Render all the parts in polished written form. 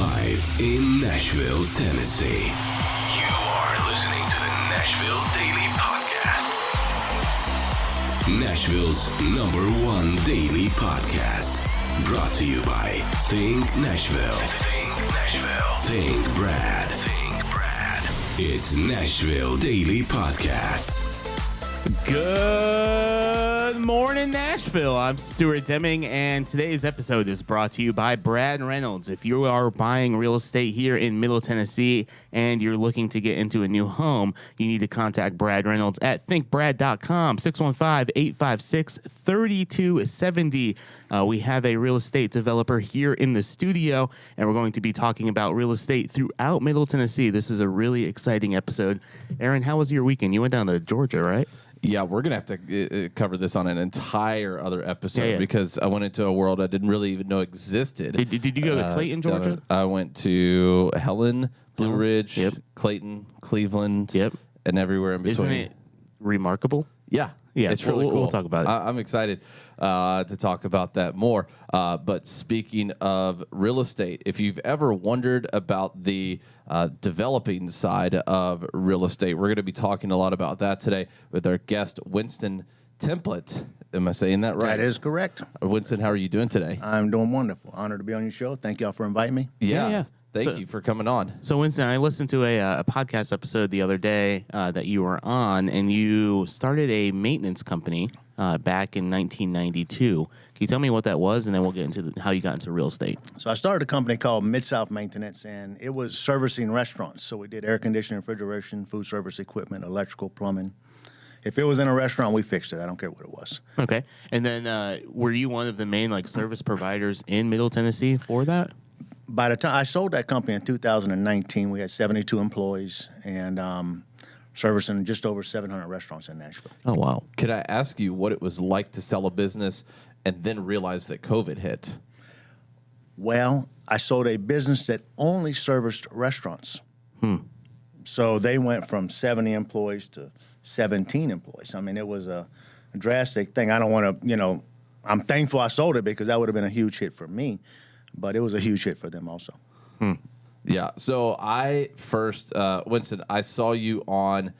Live in Nashville, Tennessee. You are listening to the Nashville Daily Podcast. Nashville's #1 daily podcast. Brought to you by Think Nashville. Think Nashville. Think Brad. Think Brad. It's Nashville Daily Podcast. Good morning, Nashville. I'm Stuart Deming, and today's episode is brought to you by Brad Reynolds. If you are buying real estate here in Middle Tennessee and you're looking to get into a new home, you need to contact Brad Reynolds at thinkbrad.com, 615-856-3270. We have a real estate developer here in the studio, and we're going to be talking about real estate throughout Middle Tennessee. This is a really exciting episode. Aaron, how was your weekend? You went down to Georgia, right? Yeah, we're going to have to cover this on an entire other episode because I went into a world I didn't really even know existed. Did you go to Clayton, Georgia? I went to Helen, Blue Ridge, Clayton, Cleveland, and everywhere in between. Isn't it remarkable? Yeah. Yeah, it's really cool. We'll talk about it. I'm excited to talk about that more. But speaking of real estate, if you've ever wondered about the developing side of real estate, we're going to be talking a lot about that today with our guest, Winston Templet. Am I saying that right? That is correct. Winston, how are you doing today? I'm doing wonderful. Honored to be on your show. Thank y'all for inviting me. Yeah. Thank you for coming on. So, Winston, I listened to a podcast episode the other day that you were on, and you started a maintenance company back in 1992. Can you tell me what that was, and then we'll get into how you got into real estate? So I started a company called Mid-South Maintenance, and it was servicing restaurants. So we did air conditioning, refrigeration, food service equipment, electrical, plumbing. If it was in a restaurant, we fixed it. I don't care what it was. Okay. And then were you one of the main service providers in Middle Tennessee for that? By the time I sold that company in 2019, we had 72 employees and servicing just over 700 restaurants in Nashville. Oh, wow. Could I ask you what it was like to sell a business and then realize that COVID hit? Well, I sold a business that only serviced restaurants. So they went from 70 employees to 17 employees. I mean, it was a drastic thing. I don't want to, I'm thankful I sold it because that would have been a huge hit for me. But it was a huge hit for them also. Yeah. So I first, Winston, I saw you on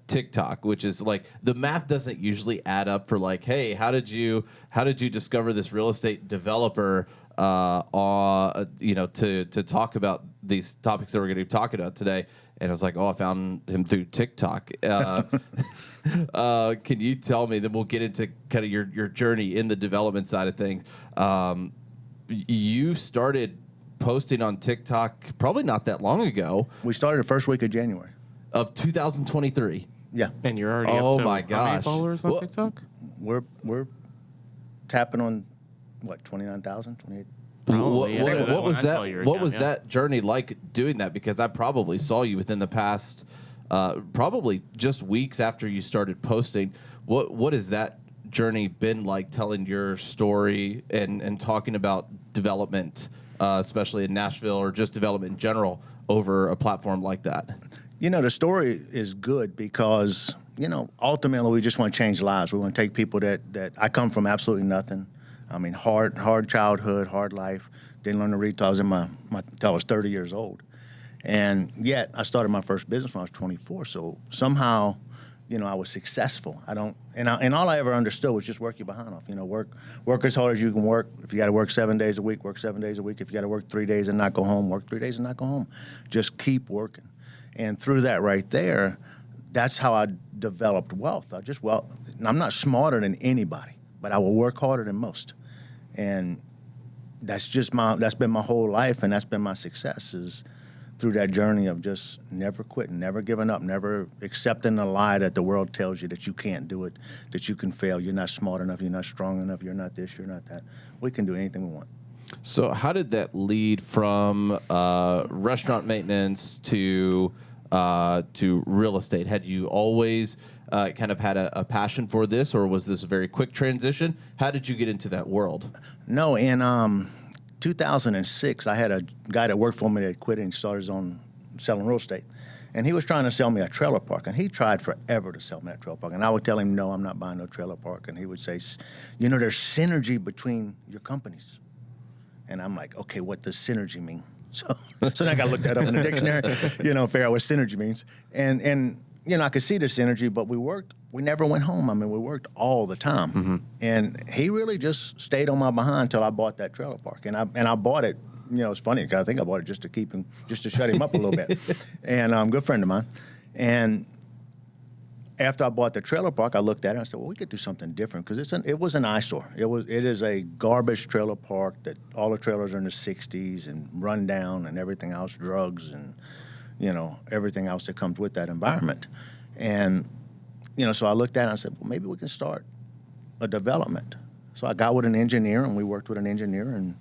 TikTok, which is the math doesn't usually add up for hey, how did you discover this real estate developer to talk about these topics that we're going to be talking about today? And I was like, I found him through TikTok. Can you tell me? Then we'll get into kind of your journey in the development side of things. You started posting on TikTok probably not that long ago. We started the first week of January. Of 2023. Yeah. And you're already Oh up to my how many gosh. followers on TikTok? We're tapping on, 29,000, 28? Probably, What was I saw that? your What account, was that journey like doing that? Because I probably saw you within the past, probably just weeks after you started posting. What has that journey been like, telling your story and talking about development, especially in Nashville or just development in general over a platform like that? The story is good because, ultimately we just want to change lives. We want to take people that I come from absolutely nothing. I mean, hard childhood, hard life. Didn't learn to read till I was till I was 30 years old. And yet I started my first business when I was 24. So somehow, I was successful. And all I ever understood was just work your behind off. Work as hard as you can work. If you got to work 7 days a week, work 7 days a week. If you got to work 3 days and not go home, work 3 days and not go home. Just keep working. And through that right there, that's how I developed wealth. I'm not smarter than anybody, but I will work harder than most. And that's been my whole life, and that's been my success is through that journey of just never quitting, never giving up, never accepting the lie that the world tells you that you can't do it, that you can fail, you're not smart enough, you're not strong enough, you're not this, you're not that. We can do anything we want. So how did that lead from restaurant maintenance to real estate? Had you always kind of had a passion for this, or was this a very quick transition? How did you get into that world? No, in 2006, I had a guy that worked for me that quit and started his own selling real estate. And he was trying to sell me a trailer park, and he tried forever to sell me that trailer park. And I would tell him, no, I'm not buying no trailer park. And he would say, there's synergy between your companies. And I'm like, okay, what does synergy mean? So then I got to look that up in the dictionary, figure out what synergy means. And I could see the synergy, but we never went home. I mean, we worked all the time. Mm-hmm. And he really just stayed on my behind until I bought that trailer park. And I bought it, it's funny because I think I bought it just to shut him up a little bit. And good friend of mine. And after I bought the trailer park, I looked at it and I said, well, we could do something different because it was an eyesore. It is a garbage trailer park that all the trailers are in the 60s and run down and everything else, drugs and, everything else that comes with that environment. And, so I looked at it and I said, well, maybe we can start a development. So I got with an engineer and we worked with an engineer and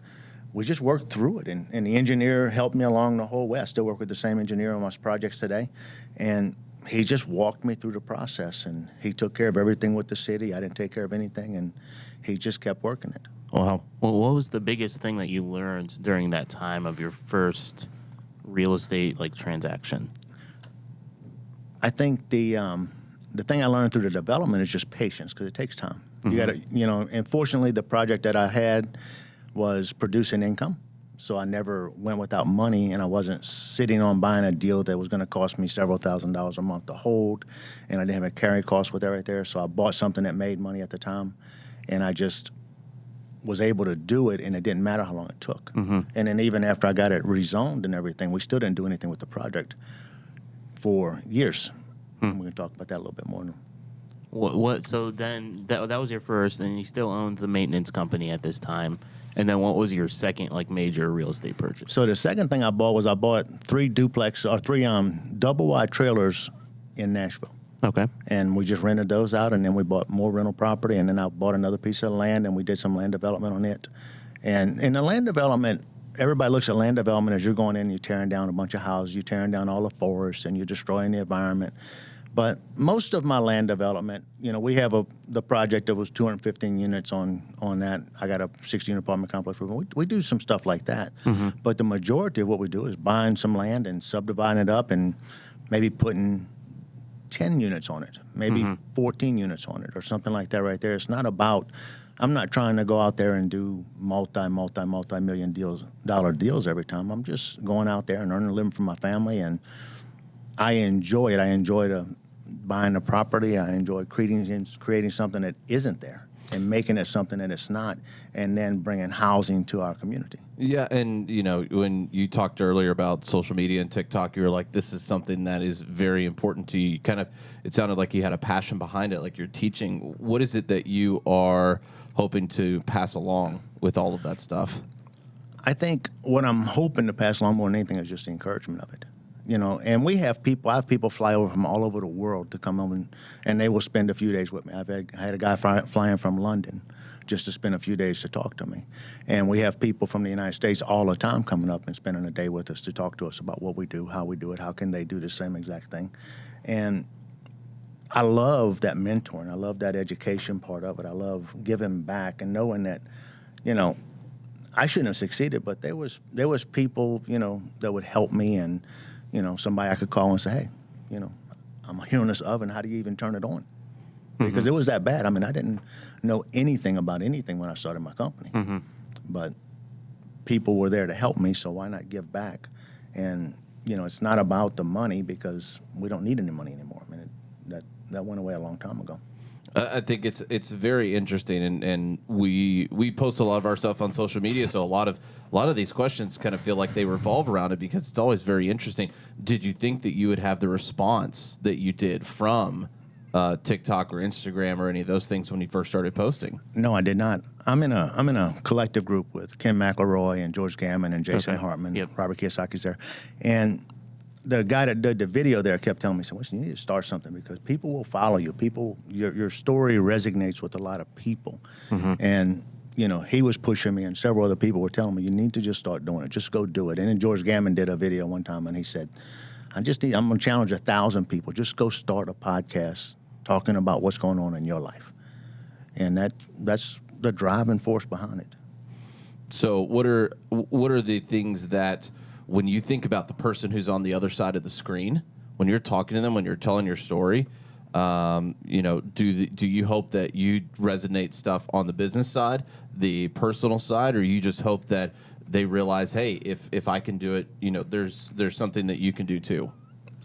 we just worked through it. And the engineer helped me along the whole way. I still work with the same engineer on my projects today. And he just walked me through the process, and he took care of everything with the city. I didn't take care of anything, and he just kept working it. Wow. Well, what was the biggest thing that you learned during that time of your first real estate transaction? I think the thing I learned through the development is just patience because it takes time. Mm-hmm. You got to, and fortunately, the project that I had was producing income. So I never went without money, and I wasn't sitting on buying a deal that was going to cost me several $1,000s a month to hold, and I didn't have a carry cost with it right there. So I bought something that made money at the time, and I just was able to do it, and it didn't matter how long it took. Mm-hmm. And then even after I got it rezoned and everything, we still didn't do anything with the project for years. And we can talk about that a little bit more. What? So then that was your first, and you still owned the maintenance company at this time. And then what was your second major real estate purchase? So the second thing I bought three double wide trailers in Nashville. Okay. And we just rented those out, and then we bought more rental property, and then I bought another piece of land, and we did some land development on it. And in the land development, everybody looks at land development as you're going in and you're tearing down a bunch of houses, you're tearing down all the forests, and you're destroying the environment. But most of my land development, we have the project that was 215 units on that. I got a 16 apartment complex. We do some stuff like that. Mm-hmm. But the majority of what we do is buying some land and subdividing it up and maybe putting 10 units on it, maybe 14 units on it or something like that right there. It's not about, I'm not trying to go out there and do multi-million dollar deals every time. I'm just going out there and earning a living for my family, and I enjoy it. I enjoy buying the property. I enjoy creating something that isn't there and making it something that it's not, and then bringing housing to our community. Yeah, and when you talked earlier about social media and TikTok, you were like, this is something that is very important to you. It sounded like you had a passion behind it, like you're teaching. What is it that you are hoping to pass along with all of that stuff? I think what I'm hoping to pass along more than anything is just the encouragement of it. And I have people fly over from all over the world to come over, and they will spend a few days with me. I had a guy flying from London just to spend a few days to talk to me. And we have people from the United States all the time coming up and spending a day with us to talk to us about what we do, how we do it, how can they do the same exact thing. And I love that mentoring. I love that education part of it. I love giving back and knowing that, I shouldn't have succeeded, but there was people, that would help me, and somebody I could call and say, hey, I'm hearing this oven. How do you even turn it on? Because it was that bad. I mean, I didn't know anything about anything when I started my company. Mm-hmm. But people were there to help me, so why not give back? And, it's not about the money because we don't need any money anymore. I mean, that went away a long time ago. I think it's very interesting, and we post a lot of our stuff on social media, so a lot of these questions kind of feel like they revolve around it because it's always very interesting. Did you think that you would have the response that you did from TikTok or Instagram or any of those things when you first started posting? No, I did not. I'm in a collective group with Ken McElroy and George Gammon and Jason Hartman. Yep. Robert Kiyosaki's there, and the guy that did the video there kept telling me, "Listen, you need to start something because people will follow you. Your story resonates with a lot of people." Mm-hmm. And he was pushing me, and several other people were telling me, "You need to just start doing it. Just go do it." And then George Gammon did a video one time, and he said, I'm going to challenge 1,000 people. Just go start a podcast talking about what's going on in your life." And that's the driving force behind it. So what are the things that, when you think about the person who's on the other side of the screen, when you're talking to them, when you're telling your story, do you hope that you resonate stuff on the business side, the personal side, or you just hope that they realize, hey, if I can do it, there's something that you can do too.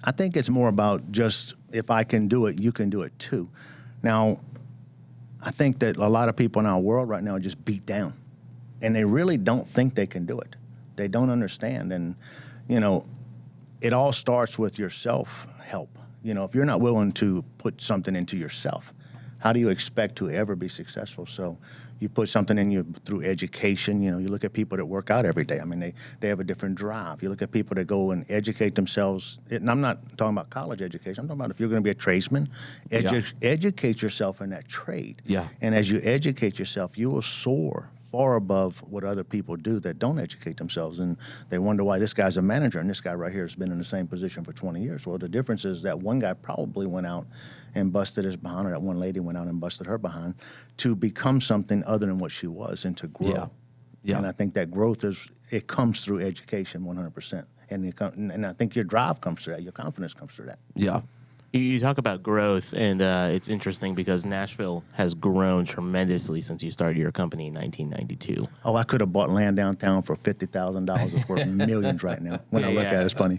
I think it's more about just if I can do it, you can do it too. Now, I think that a lot of people in our world right now are just beat down, and they really don't think they can do it. They don't understand, and it all starts with your self-help. If you're not willing to put something into yourself, how do you expect to ever be successful? So you put something in you through education. You look at people that work out every day. I mean, they have a different drive. You look at people that go and educate themselves. And I'm not talking about college education. I'm talking about if you're going to be a tradesman, educate yourself in that trade. Yeah. And as you educate yourself, you will soar far above what other people do that don't educate themselves. And they wonder why this guy's a manager and this guy right here has been in the same position for 20 years. Well, the difference is that one guy probably went out and busted his behind, or that one lady went out and busted her behind to become something other than what she was and to grow. Yeah. Yeah. And I think that growth comes through education 100%. And I think your drive comes through that. Your confidence comes through that. Yeah. You talk about growth, and it's interesting because Nashville has grown tremendously since you started your company in 1992. Oh, I could have bought land downtown for $50,000. It's worth millions right now. When I look at it, it's funny.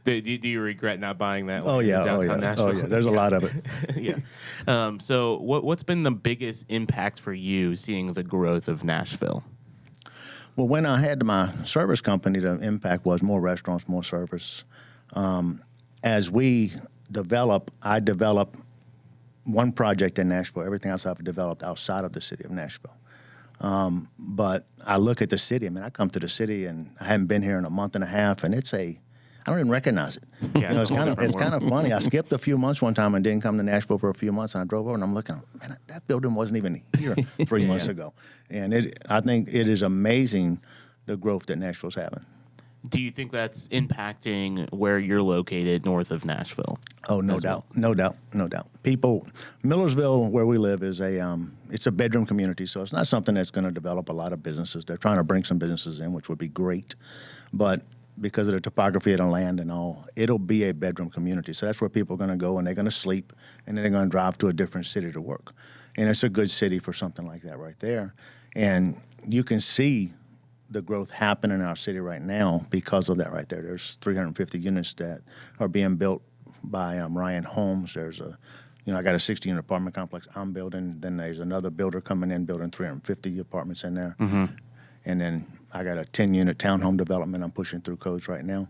Do you regret not buying that? Oh, yeah. Downtown Nashville? Oh, yeah. There's a lot of it. Yeah. So what's been the biggest impact for you seeing the growth of Nashville? Well, when I had my service company, the impact was more restaurants, more service. As we I develop one project in Nashville. Everything else I've developed outside of the city of Nashville. But I look at the city. I mean, I come to the city and I haven't been here in a month and a half, and I don't even recognize it. Yeah, it's kind of funny. I skipped a few months one time and didn't come to Nashville for a few months, and I drove over and I'm looking, man, that building wasn't even here 3 months ago. And I think it is amazing the growth that Nashville's having. Do you think that's impacting where you're located north of Nashville? Oh, no doubt. People, Millersville, where we live, is it's a bedroom community, so it's not something that's going to develop a lot of businesses. They're trying to bring some businesses in, which would be great, but because of the topography of the land and all, it'll be a bedroom community. So that's where people are going to go, and they're going to sleep, and then they're going to drive to a different city to work. And it's a good city for something like that right there. And you can see the growth happening in our city right now because of that right there. There's 350 units that are being built by Ryan Homes. There's I got a 60-unit apartment complex I'm building. Then there's another builder coming in building 350 apartments in there. Mm-hmm. And then I got a 10-unit townhome development I'm pushing through codes right now,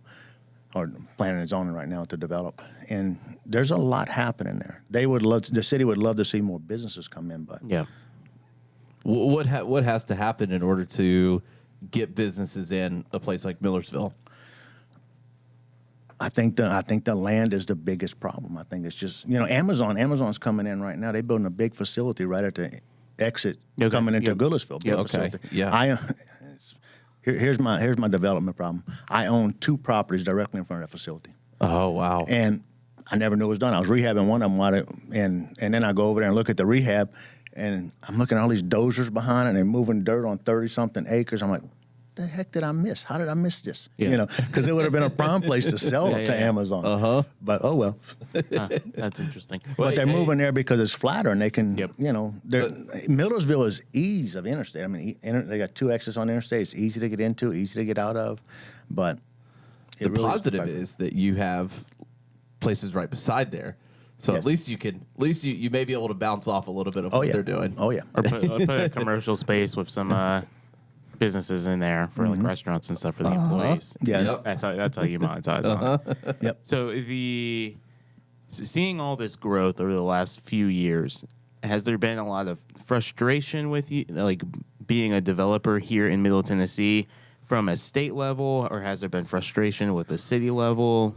or planning and zoning right now to develop. And there's a lot happening there. The city would love to see more businesses come in, but yeah. What has to happen in order to get businesses in a place like Millersville? I think the land is the biggest problem. I think it's just Amazon's coming in right now. They're building a big facility right at the exit coming into Goodlettsville. Facility. Yeah. Here's my development problem. I own 2 properties directly in front of that facility. Oh wow! And I never knew it was done. I was rehabbing one of them, and then I go over there and look at the rehab. And I'm looking at all these dozers behind, and they're moving dirt on 30-something acres. I'm like, what the heck did I miss? How did I miss this? Yeah. Because it would have been a prime place to sell to Amazon. Uh-huh. But, oh, well. That's interesting. But they're moving there because it's flatter, and they can, Millersville is ease of interstate. I mean, they got 2 exits on the interstate. It's easy to get into, easy to get out of. But the really positive is that you have places right beside there. So yes. At least you may be able to bounce off a little bit of what they're doing. Oh, yeah. Or put a commercial space with some businesses in there for like restaurants and stuff for the employees. Yeah. Yep. That's how you monetize on it. Yep. So seeing all this growth over the last few years, has there been a lot of frustration with you, like being a developer here in Middle Tennessee from a state level, or has there been frustration with the city level?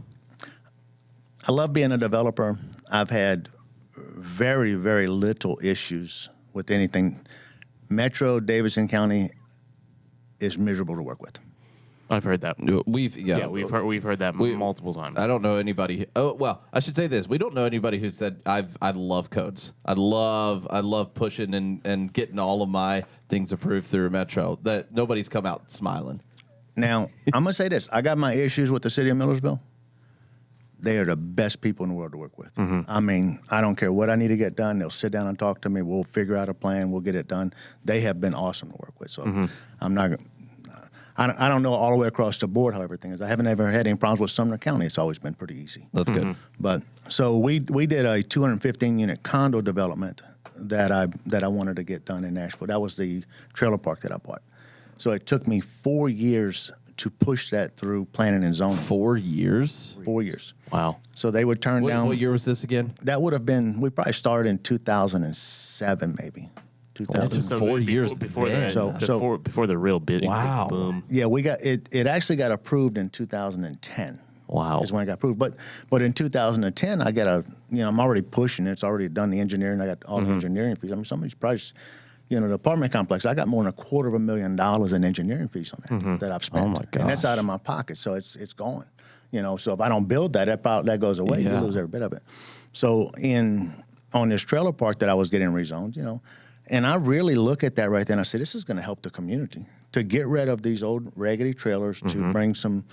I love being a developer. I've had very, very little issues with anything. Metro Davidson County is miserable to work with. I've heard that. We've heard that multiple times. I don't know anybody. Oh well, I should say this: we don't know anybody who said I love codes. I love pushing and getting all of my things approved through Metro. That nobody's come out smiling. Now I'm gonna say this: I got my issues with the city of Millersville. They are the best people in the world to work with. Mm-hmm. I mean, I don't care what I need to get done. They'll sit down and talk to me. We'll figure out a plan. We'll get it done. They have been awesome to work with. So I don't know all the way across the board how everything is. I haven't ever had any problems with Sumner County. It's always been pretty easy. That's good. But so we did a 215 unit condo development that I wanted to get done in Nashville. That was the trailer park that I bought. So it took me 4 years to push that through planning and zoning. 4 years? 4 years. Wow. So they would turn down. What year was this again? That would have been, we probably started in 2007 maybe. 2000. So 4 years before then. before the real big boom. Yeah, we got it actually got approved in 2010. Wow. Is when it got approved. But in 2010, I got I'm already pushing it. It's already done the engineering. I got all the engineering fees. I mean, some of these projects, the apartment complex, I got more than $250,000 in engineering fees on that that I've spent. Oh, my gosh. And that's out of my pocket, so it's going. So if I don't build that goes away. Yeah. You lose every bit of it. So on this trailer park that I was getting rezoned, and I really look at that right then. I say, this is going to help the community to get rid of these old raggedy trailers, to bring some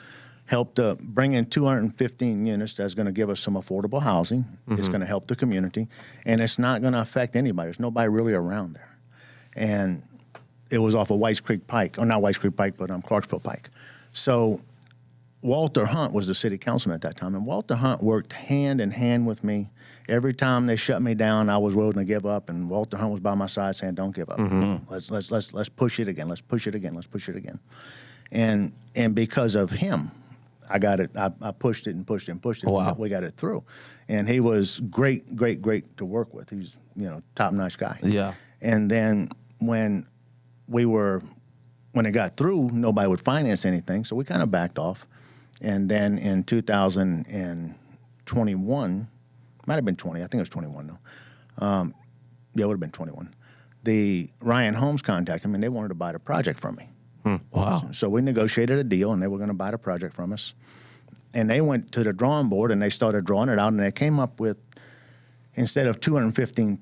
help to bring in 215 units. That's going to give us some affordable housing. It's going to help the community, and it's not going to affect anybody. There's nobody really around there. And it was off of Whites Creek Pike, or not Whites Creek Pike, but Clarksville Pike. So Walter Hunt was the city councilman at that time, and Walter Hunt worked hand in hand with me. Every time they shut me down, I was willing to give up, and Walter Hunt was by my side saying, "Don't give up. Let's push it again. Let's push it again. Let's push it again." And because of him, I got it. I pushed it and pushed it and pushed it. Wow. We got it through, and he was great to work with. He's top-notch guy. Yeah. And then when it got through, nobody would finance anything, so we kind of backed off. And then in 2021, might have been 20, I think it was 21 though. Yeah, it would have been 21. The Ryan Holmes contacted me, and they wanted to buy the project from me. Wow. So we negotiated a deal, and they were going to buy the project from us. And they went to the drawing board, and they started drawing it out, and they came up with, instead of 215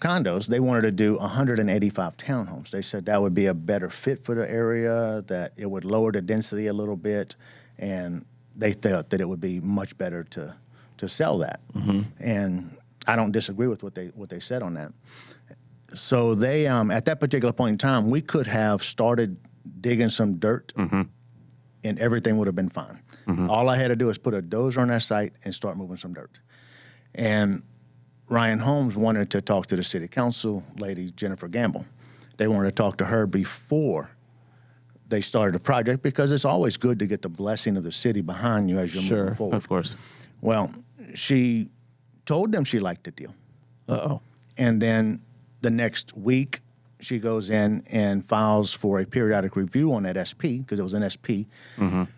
condos, they wanted to do 185 townhomes. They said that would be a better fit for the area, that it would lower the density a little bit, and they thought that it would be much better to sell that. And I don't disagree with what they said on that. So they, at that particular point in time, we could have started digging some dirt, and everything would have been fine. All I had to do was put a dozer on that site and start moving some dirt. And Ryan Holmes wanted to talk to the city council lady, Jennifer Gamble. They wanted to talk to her before they started the project, because it's always good to get the blessing of the city behind you as you're moving forward. Of course. Well, she told them she liked the deal. Uh-oh. And then the next week, she goes in and files for a periodic review on that SP, because it was an SP,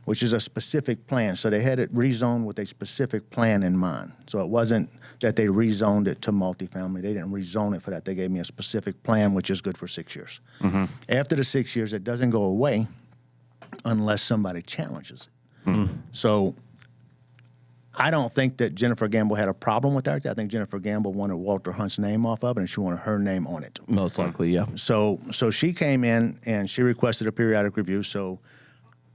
which is a specific plan. So they had it rezoned with a specific plan in mind. So it wasn't that they rezoned it to multifamily. They didn't rezone it for that. They gave me a specific plan, which is good for 6 years. After the 6 years, it doesn't go away unless somebody challenges it. So I don't think that Jennifer Gamble had a problem with that. I think Jennifer Gamble wanted Walter Hunt's name off of it, and she wanted her name on it. Most likely, yeah. So she came in, and she requested a periodic review. So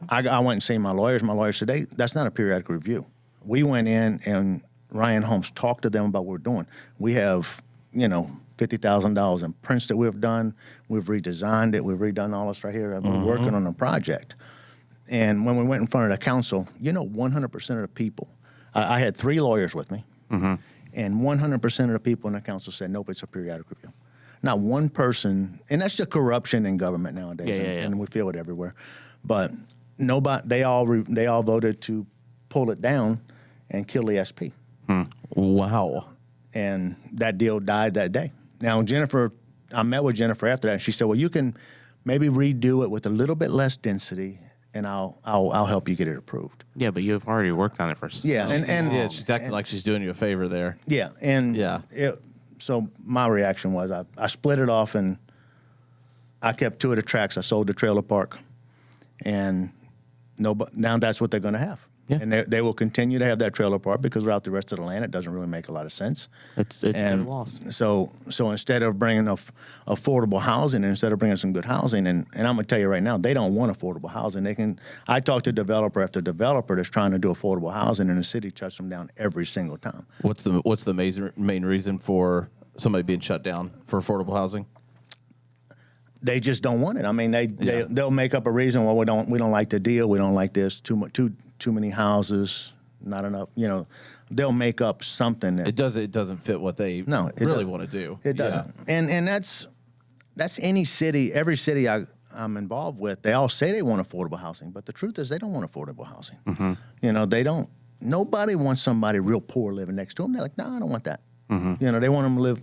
I went and seen my lawyers. My lawyer said, that's not a periodic review. We went in, and Ryan Holmes talked to them about what we're doing. We have, $50,000 in prints that we've done. We've redesigned it. We've redone all this right here. I've been working on the project. And when we went in front of the council, 100% of the people, I had 3 lawyers with me, and 100% of the people in the council said, nope, it's a periodic review. Not one person, and that's the corruption in government nowadays, and we feel it everywhere. But nobody, they all voted to pull it down and kill the SP. Wow. And that deal died that day. Now, I met with Jennifer after that, and she said, well, you can maybe redo it with a little bit less density, and I'll help you get it approved. Yeah, but you've already worked on it for Yeah, she's acting like she's doing you a favor there. Yeah, and so my reaction was I split it off, and I kept 2 of the tracks. I sold the trailer park, and now that's what they're going to have. Yeah. And they will continue to have that trailer park, because without the rest of the land, it doesn't really make a lot of sense. It's been lost. So instead of bringing affordable housing, and instead of bringing some good housing, and I'm going to tell you right now, they don't want affordable housing. I talk to developer after developer that's trying to do affordable housing, and the city shuts them down every single time. What's the main reason for somebody being shut down for affordable housing? they just don't want it. I mean, they'll make up a reason. Well, we don't like the deal. We don't like this. Too many houses. Not enough. They'll make up something that It doesn't fit what they really want to do. It doesn't. And that's any city. Every city I'm involved with, they all say they want affordable housing, but the truth is they don't want affordable housing. They don't. Nobody wants somebody real poor living next to them. They're like, no, I don't want that. They want them to live.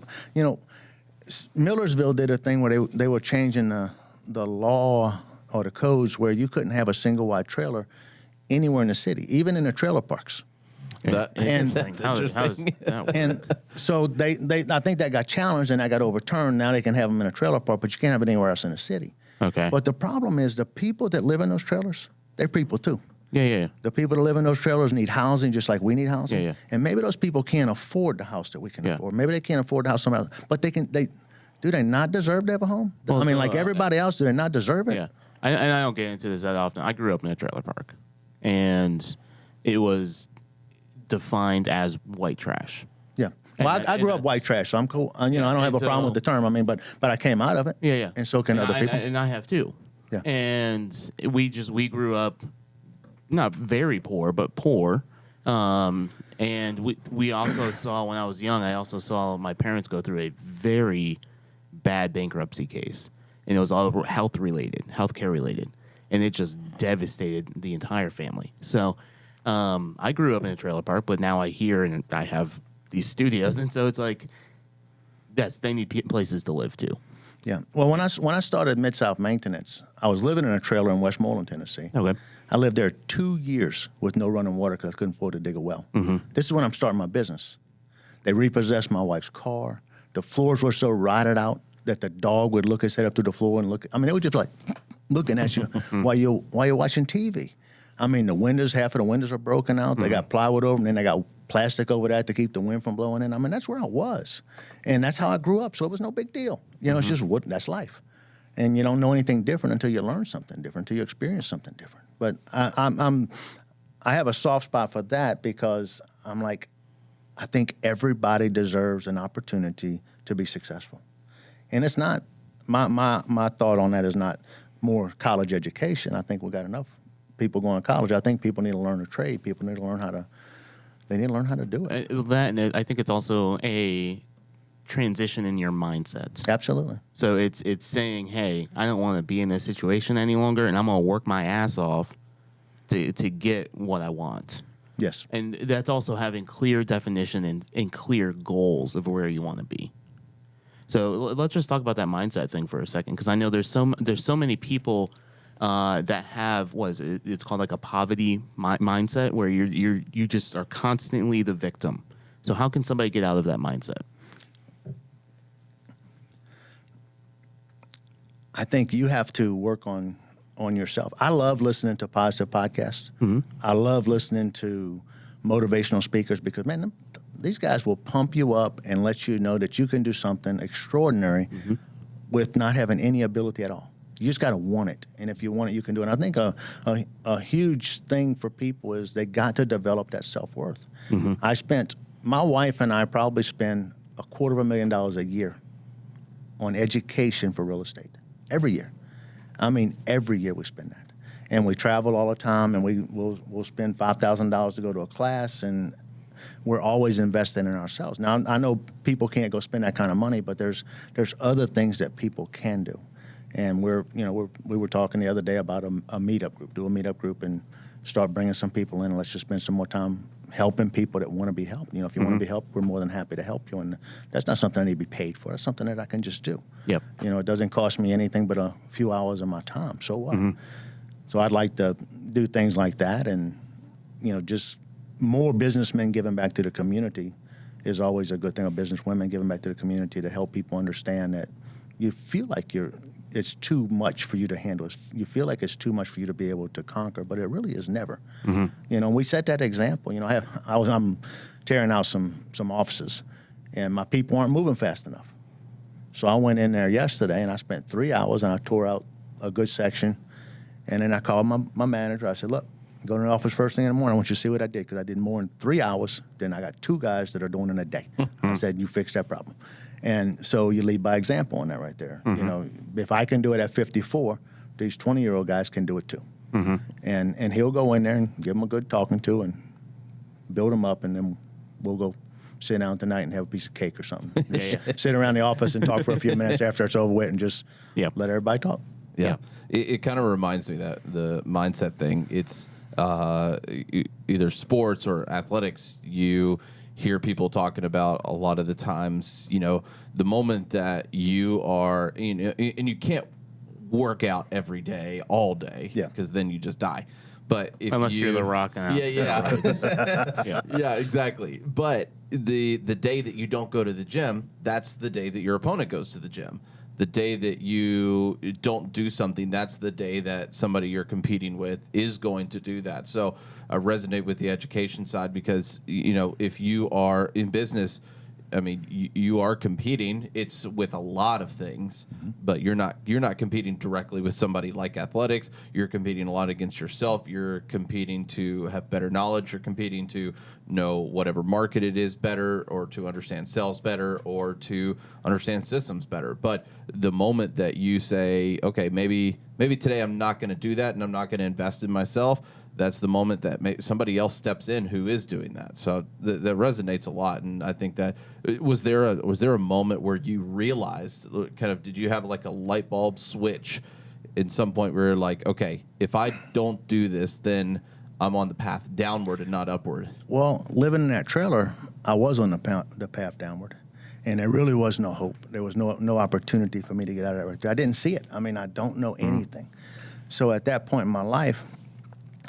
Millersville did a thing where they were changing the law or the codes where you couldn't have a single wide trailer anywhere in the city, even in the trailer parks. That's interesting. And so they I think that got challenged and that got overturned. Now they can have them in a trailer park, but you can't have it anywhere else in the city. Okay. But the problem is the people that live in those trailers, they're people too. Yeah. The people that live in those trailers need housing just like we need housing. Yeah. And maybe those people can't afford the house that we can afford. Maybe they can't afford the house somewhere else. But do they not deserve to have a home? Well, like everybody else, do they not deserve it? Yeah. And I don't get into this that often. I grew up in a trailer park, and it was defined as white trash. Yeah. Well, I grew up white trash, so I'm cool. I don't have a problem with the term. I mean, but I came out of it. Yeah. And so can other people. And I have too. Yeah. And we grew up not very poor, but poor. And we also saw, when I was young, I also saw my parents go through a very bad bankruptcy case. And it was all healthcare related. And it just devastated the entire family. So I grew up in a trailer park, but now I hear and I have these studios. And so it's like, yes, they need places to live too. Yeah. Well, when I started Mid-South Maintenance, I was living in a trailer in Westmoreland, Tennessee. Okay. I lived there 2 years with no running water because I couldn't afford to dig a well. This is when I'm starting my business. They repossessed my wife's car. The floors were so rotted out that the dog would look his head up through the floor and look. I mean, it was just like looking at you while you're watching TV. I mean, half of the windows are broken out. They got plywood over them, and then they got plastic over that to keep the wind from blowing in. I mean, that's where I was. And that's how I grew up, so it was no big deal. It's just that's life. And you don't know anything different until you learn something different, until you experience something different. But I have a soft spot for that because I'm like, I think everybody deserves an opportunity to be successful. And it's not, my thought on that is not more college education. I think we got enough people going to college. I think people need to learn a trade. People need to learn how to do it. That, and I think it's also a transition in your mindset. Absolutely. So it's saying, hey, I don't want to be in this situation any longer, and I'm going to work my ass off to get what I want. Yes. And that's also having clear definition and clear goals of where you want to be. So let's just talk about that mindset thing for a second, because I know there's so many people that have it's called like a poverty mindset, where you just are constantly the victim. So how can somebody get out of that mindset? I think you have to work on yourself. I love listening to positive podcasts. I love listening to motivational speakers because, man, these guys will pump you up and let you know that you can do something extraordinary with not having any ability at all. You just got to want it. And if you want it, you can do it. And I think a huge thing for people is they got to develop that self-worth. My wife and I probably spend $250,000 a year on education for real estate. Every year. I mean, every year we spend that. And we travel all the time, and we'll spend $5,000 to go to a class, and we're always investing in ourselves. Now, I know people can't go spend that kind of money, but there's other things that people can do. And we were talking the other day about a meetup group. Do a meetup group and start bringing some people in, and let's just spend some more time helping people that want to be helped. If you want to be helped, we're more than happy to help you. And that's not something I need to be paid for. That's something that I can just do. Yep. It doesn't cost me anything but a few hours of my time. So what? So I'd like to do things like that, and just more businessmen giving back to the community is always a good thing. Or businesswomen giving back to the community to help people understand that you feel like it's too much for you to handle. You feel like it's too much for you to be able to conquer, but it really is never. We set that example. I'm tearing out some offices, and my people aren't moving fast enough. So I went in there yesterday, and I spent 3 hours, and I tore out a good section. And then I called my manager. I said, look, go to the office first thing in the morning. I want you to see what I did, because I did more in 3 hours than I got 2 guys that are doing in a day. I said, you fix that problem. And so you lead by example on that right there. You know, if I can do it at 54, these 20-year-old guys can do it too. And he'll go in there and give them a good talking to and build them up, and then we'll go sit down tonight and have a piece of cake or something. Sit around the office and talk for a few minutes after it's over with and just let everybody talk. Yeah. It kind of reminds me that the mindset thing, it's either sports or athletics, you hear people talking about a lot of the times, you know, the moment that you are, you know, and you can't work out every day, all day, because then you just die. But if unless you're the Rock and yeah, exactly. But the day that you don't go to the gym, that's the day that your opponent goes to the gym. The day that you don't do something, that's the day that somebody you're competing with is going to do that. So I resonate with the education side because, you know, if you are in business, I mean, you are competing. It's with a lot of things, but you're not competing directly with somebody like athletics. You're competing a lot against yourself. You're competing to have better knowledge. You're competing to know whatever market it is better, or to understand sales better, or to understand systems better. But the moment that you say, okay, maybe today I'm not going to do that and I'm not going to invest in myself, that's the moment that somebody else steps in who is doing that. So that resonates a lot. And I think that was there a moment where you realized, kind of, did you have like a light bulb switch at some point where you're like, okay, if I don't do this, then I'm on the path downward and not upward? Well, living in that trailer, I was on the path downward, and there really was no hope. There was no opportunity for me to get out of that right there. I didn't see it. I mean, I don't know anything. So at that point in my life,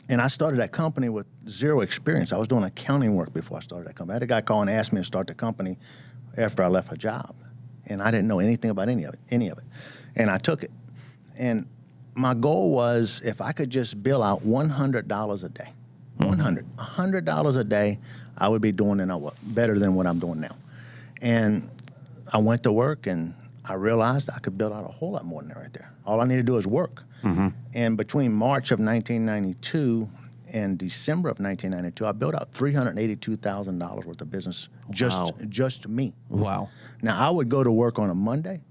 and I started that company with zero experience. I was doing accounting work before I started that company. I had a guy call and ask me to start the company after I left a job, and I didn't know anything about any of it. And I took it. And my goal was, if I could just bill out $100 a day, $100 a day, I would be doing better than what I'm doing now. And I went to work, and I realized I could build out a whole lot more than that right there. All I need to do is work. And between March of 1992 and December of 1992, I built out $382,000 worth of business, just me. Wow. Now, I would go to work on a Monday,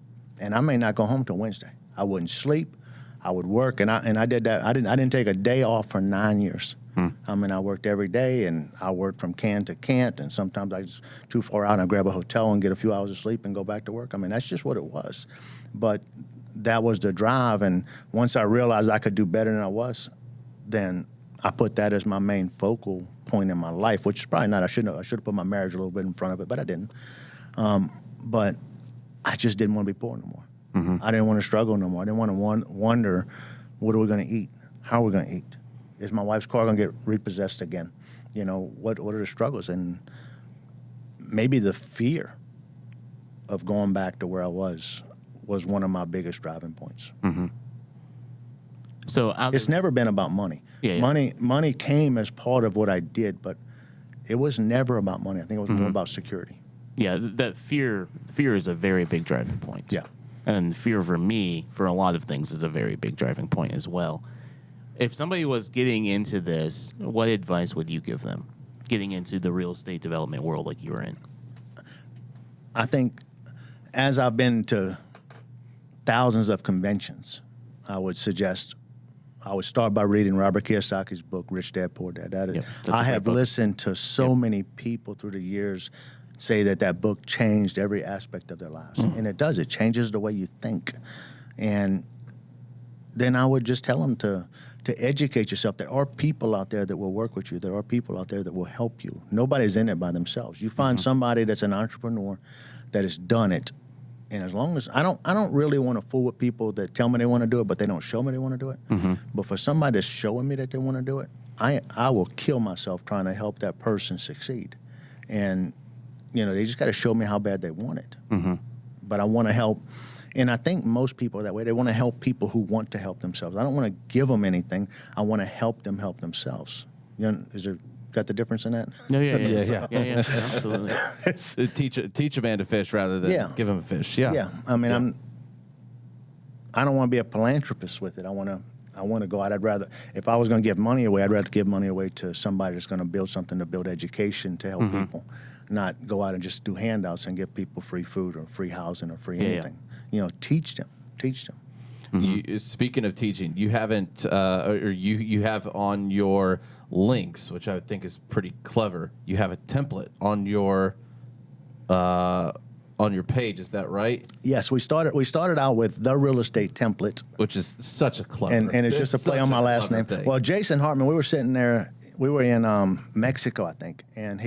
and I may not go home till Wednesday. I wouldn't sleep. I would work, and I did that. I didn't take a day off for 9 years. I mean, I worked every day, and I worked from can to can't, and sometimes I just too far out and I grab a hotel and get a few hours of sleep and go back to work. I mean, that's just what it was. But that was the drive, and once I realized I could do better than I was, then I put that as my main focal point in my life, which is probably not. I should have put my marriage a little bit in front of it, but I didn't. But I just didn't want to be poor no more. I didn't want to struggle no more. I didn't want to wonder, what are we going to eat? How are we going to eat? Is my wife's car going to get repossessed again? You know, what are the struggles? And maybe the fear of going back to where I was one of my biggest driving points. So it's never been about money. Money came as part of what I did, but it was never about money. I think it was more about security. Yeah, that fear is a very big driving point. Yeah. And fear for me, for a lot of things, is a very big driving point as well. If somebody was getting into this, what advice would you give them getting into the real estate development world like you're in? I think as I've been to thousands of conventions, I would suggest I would start by reading Robert Kiyosaki's book, Rich Dad, Poor Dad. I have listened to so many people through the years say that book changed every aspect of their lives. And it does. It changes the way you think. And then I would just tell them to educate yourself. There are people out there that will work with you. There are people out there that will help you. Nobody's in it by themselves. You find somebody that's an entrepreneur that has done it. And as long as I don't really want to fool with people that tell me they want to do it, but they don't show me they want to do it. But for somebody that's showing me that they want to do it, I will kill myself trying to help that person succeed. And you know, they just got to show me how bad they want it. But I want to help. And I think most people are that way. They want to help people who want to help themselves. I don't want to give them anything. I want to help them help themselves. You know, got the difference in that? No, yeah, absolutely. Teach a man to fish rather than give him a fish. Yeah. I mean, I don't want to be a philanthropist with it. I want to I want to go out. I'd rather, if I was going to give money away, I'd rather give money away to somebody that's going to build something to build education to help people, not go out and just do handouts and give people free food or free housing or free anything. You know, teach them. Speaking of teaching, you haven't, or you have on your links, which I would think is pretty clever. You have a template on your page. Is that right? Yes, we started out with the real estate template, Which is such a clever, and it's just a play on my last name. thing. Well, Jason Hartman, we were sitting there. We were in Mexico, I think, and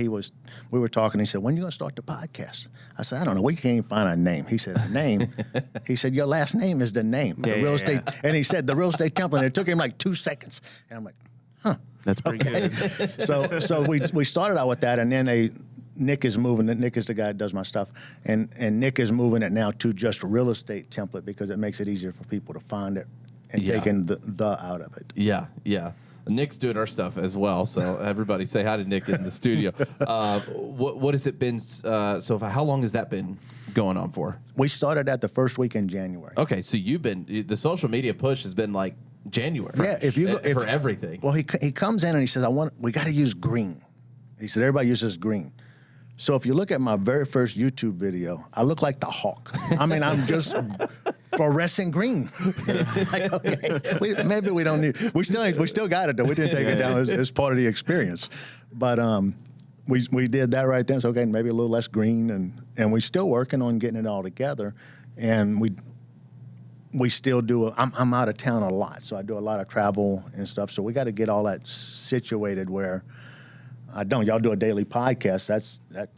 we were talking. He said, "When are you going to start the podcast?" I said, "I don't know. We can't even find a name." He said, "A name?" He said, "Your last name is the name, the real estate." And he said, "The real estate template." And it took him like 2 seconds, and I'm like, "Huh, That's pretty good. So we started out with that, and then Nick is moving it. Nick is the guy that does my stuff, and Nick is moving it now to just real estate template because it makes it easier for people to find it and taking the out of it. Yeah. Nick's doing our stuff as well, so everybody say hi to Nick in the studio. What has it been so far? How long has that been going on for? We started at the first week in January. Okay, so the social media push has been like January. Yeah, for everything. Well, he comes in and he says, we got to use green. He said, everybody uses green. So if you look at my very first YouTube video, I look like the Hawk. I mean, I'm just fluorescent green. Like, okay, maybe we don't need. We still got it though. We didn't take it down as part of the experience, but we did that right then. So okay, maybe a little less green, and we're still working on getting it all together, and we still do. I'm out of town a lot, so I do a lot of travel and stuff. So we got to get all that situated where. Y'all do a daily podcast. That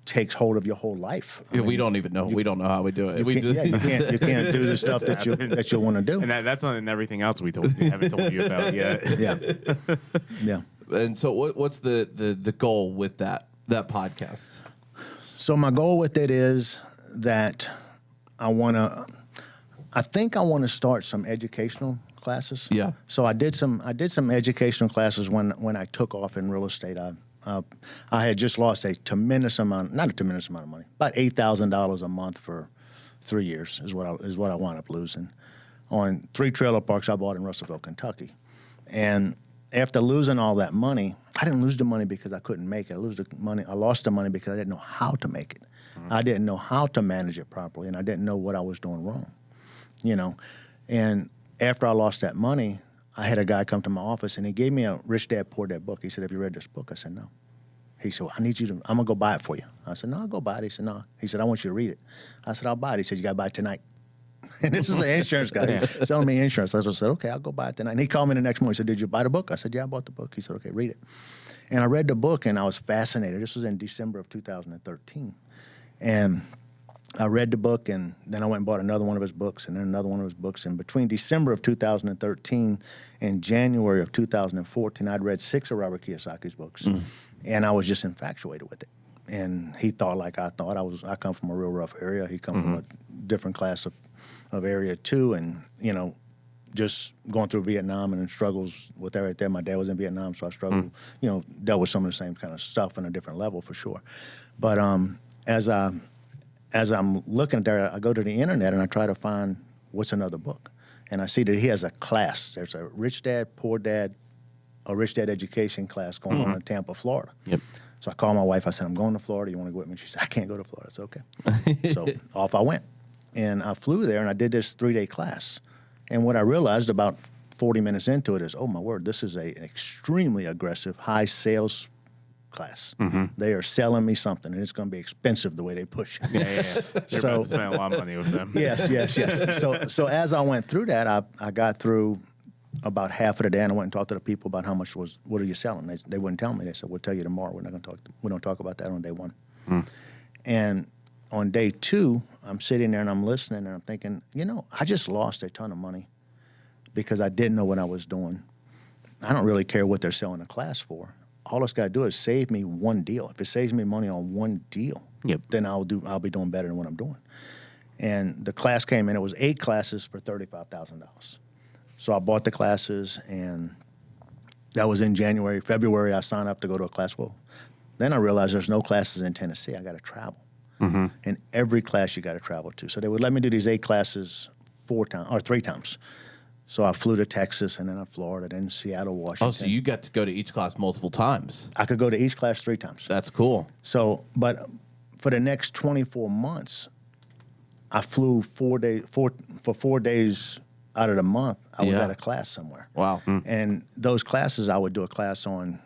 takes hold of your whole life. I mean, we don't even know. We don't know how we do it. You can't do the stuff that you want to do. And that's on everything else we haven't told you about yet. Yeah. And so, what's the goal with that podcast? So my goal with it is that I want to start some educational classes. Yeah. So I did some educational classes when I took off in real estate. I had just lost not a tremendous amount of money, about $8,000 a month for 3 years is what I wound up losing on 3 trailer parks I bought in Russellville, Kentucky. And after losing all that money, I didn't lose the money because I couldn't make it. I lost the money because I didn't know how to make it. Mm-hmm. I didn't know how to manage it properly, and I didn't know what I was doing wrong. And after I lost that money, I had a guy come to my office, and he gave me a Rich Dad, Poor Dad book. He said, "Have you read this book?" I said, "No." He said, "Well, I'm going to go buy it for you." I said, "No, I'll go buy it." He said, "No." He said, "I want you to read it." I said, "I'll buy it." He said, "You got to buy it tonight." And this is an insurance guy. He's selling me insurance. I said, "Okay, I'll go buy it tonight." And he called me the next morning. He said, "Did you buy the book?" I said, "Yeah, I bought the book." He said, "Okay, read it." And I read the book, and I was fascinated. This was in December of 2013. And I read the book, and then I went and bought another one of his books, and then another one of his books. And between December of 2013 and January of 2014, I'd read 6 of Robert Kiyosaki's books, and I was just infatuated with it. And he thought like I thought. I come from a real rough area. He come from a different class of area too, and just going through Vietnam and struggles with that right there. My dad was in Vietnam, so I struggled. Dealt with some of the same kind of stuff on a different level for sure. But as I'm looking at there, I go to the internet and I try to find what's another book. And I see that he has a class. There's a Rich Dad, Poor Dad, a Rich Dad education class going on in Tampa, Florida. Yep. So I called my wife. I said, "I'm going to Florida. You want to go with me?" She said, "I can't go to Florida." I said, "Okay." So off I went. And I flew there and I did this 3-day class. And what I realized about 40 minutes into it is, oh my word, this is an extremely aggressive, high sales class. They are selling me something, and it's going to be expensive the way they push it. Yeah. You're about to spend a lot of money with them. Yes. So as I went through that, I got through about half of the day, and I went and talked to the people about what are you selling? They wouldn't tell me. They said, "We'll tell you tomorrow. We're not going to talk. We don't talk about that on day 1." And on day 2, I'm sitting there and I'm listening, and I'm thinking, I just lost a ton of money because I didn't know what I was doing. I don't really care what they're selling the class for. All it's got to do is save me one deal. If it saves me money on one deal, then I'll be doing better than what I'm doing. And the class came in. It was 8 classes for $35,000. So I bought the classes, and that was in January. February, I signed up to go to a class. Well, then I realized there's no classes in Tennessee. I got to travel. And every class you got to travel to. So they would let me do these 8 classes 3 times. So I flew to Texas and then Florida, then Seattle, Washington. Oh, so you got to go to each class multiple times. I could go to each class 3 times. That's cool. So, but for the next 24 months, I flew 4 days out of the month. I was Yeah. at a class somewhere. Wow. And those classes, I would do a class on,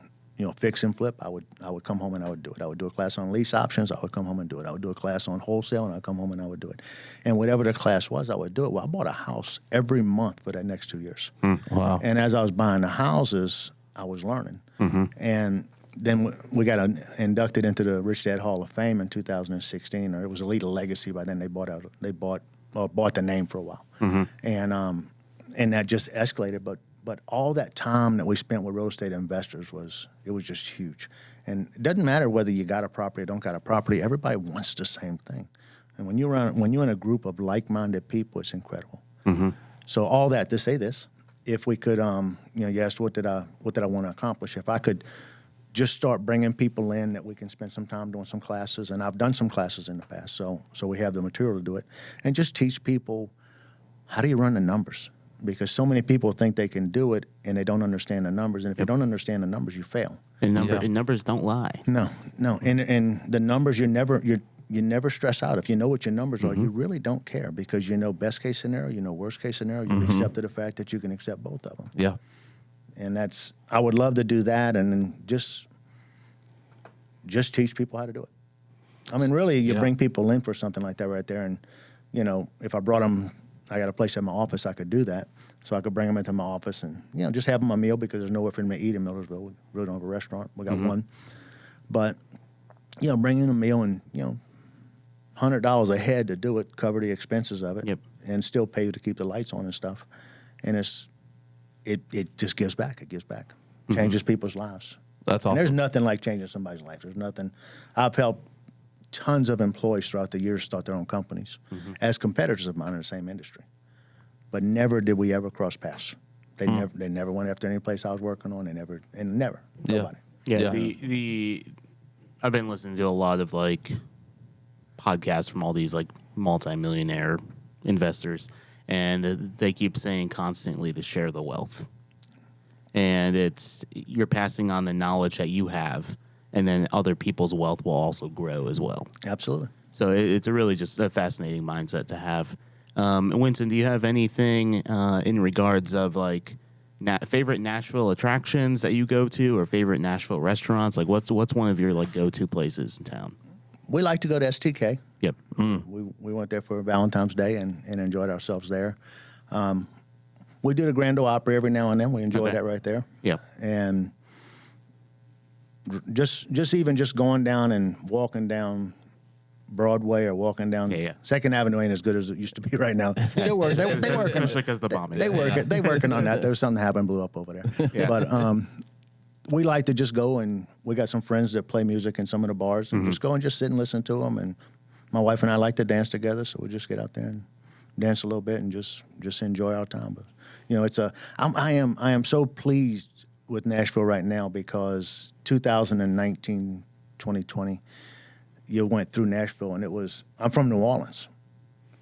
fix and flip. I would come home and I would do it. I would do a class on lease options. I would come home and do it. I would do a class on wholesale, and I'd come home and I would do it. And whatever the class was, I would do it. Well, I bought a house every month for that next 2 years. Wow. And as I was buying the houses, I was learning. And then we got inducted into the Rich Dad Hall of Fame in 2016. Or it was Elite Legacy by then. They bought the name for a while, and that just escalated. But all that time that we spent with real estate investors was just huge. And it doesn't matter whether you got a property or don't got a property. Everybody wants the same thing. And when you're in a group of like-minded people, it's incredible. So all that to say this, if we could, you asked what did I want to accomplish? If I could just start bringing people in that we can spend some time doing some classes, and I've done some classes in the past, so we have the material to do it, and just teach people how do you run the numbers, because so many people think they can do it and they don't understand the numbers, and if you don't understand the numbers, you fail. And numbers don't lie. No, and the numbers you never stress out. If you know what your numbers are, you really don't care, because you know best case scenario, you know worst case scenario, you accepted the fact that you can accept both of them. Yeah. And I would love to do that, and then just teach people how to do it. I mean, really, you bring people in for something like that right there, and, if I brought them, I got a place at my office, I could do that. So I could bring them into my office and, just have them a meal, because there's nowhere for them to eat in Millersville. We really don't have a restaurant. We got one. But, bring in a meal and, $100 a head to do it, cover the expenses of it, and still pay you to keep the lights on and stuff. And it just gives back. It gives back. Changes people's lives. That's awesome. And there's nothing like changing somebody's life. There's nothing. I've helped tons of employees throughout the years start their own companies as competitors of mine in the same industry. But never did we ever cross paths. They never went after any place I was working on. Never. Nobody. Yeah. I've been listening to a lot of podcasts from all these multi-millionaire investors, and they keep saying constantly to share the wealth. And you're passing on the knowledge that you have, and then other people's wealth will also grow as well. Absolutely. So it's really just a fascinating mindset to have. Winston, do you have anything in regards of favorite Nashville attractions that you go to, or favorite Nashville restaurants? What's one of your go-to places in town? We like to go to STK. Yep. We went there for Valentine's Day and enjoyed ourselves there. We do the Grand Ole Opry every now and then. We enjoy that right there. Yeah. And just going down and walking down Broadway or walking down Second Avenue ain't as good as it used to be right now. They working, especially because the bombing. They working on that. There was something happened, blew up over there. Yeah. But we like to just go, and we got some friends that play music in some of the bars, and just go and just sit and listen to them. And my wife and I like to dance together, so we just get out there and dance a little bit and just enjoy our time. But I am so pleased with Nashville right now, because 2019, 2020, you went through Nashville, and I'm from New Orleans,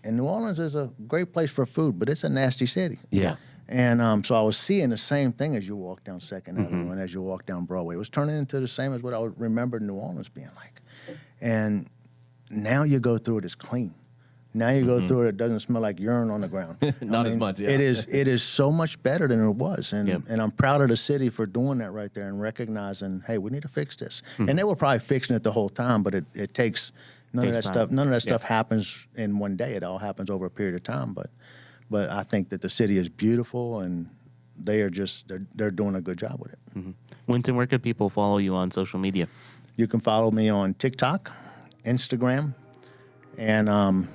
and New Orleans is a great place for food, but it's a nasty city. Yeah. And so I was seeing the same thing as you walk down Second Avenue and as you walk down Broadway. It was turning into the same as what I would remember New Orleans being like. And now you go through it, it's clean. Now you go through it, it doesn't smell like urine on the ground. Not as much, yeah. It is so much better than it was. And I'm proud of the city for doing that right there and recognizing, hey, we need to fix this. And they were probably fixing it the whole time, but it takes none of that stuff. None of that stuff happens in one day. It all happens over a period of time. But I think that the city is beautiful, and they're doing a good job with it. Winston, where could people follow you on social media? You can follow me on TikTok, Instagram, and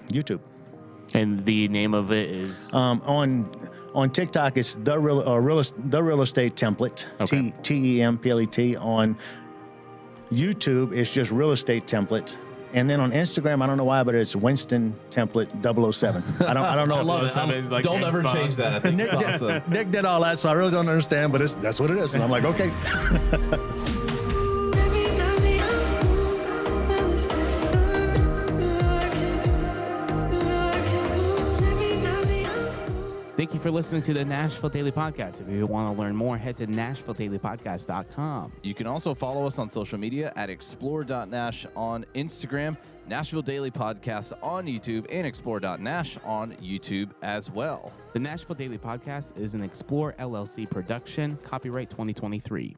YouTube. And the name of it is on TikTok, it's the real estate template. Okay. TEMPLET. On YouTube, it's just real estate template. And then on Instagram, I don't know why, but it's Winston Templet 007. I don't know. I love it. Don't ever change that. I think Nick, that's awesome. Nick did all that, so I really don't understand, but that's what it is. And I'm like, okay. Thank thank you for listening to the Nashville Daily Podcast. If you want to learn more, head to NashvilleDailyPodcast.com. You can also follow us on social media at explore.nash on Instagram, Nashville Daily Podcast on YouTube, and explore.nash on YouTube as well. The Nashville Daily Podcast is an Explore LLC production, copyright 2023.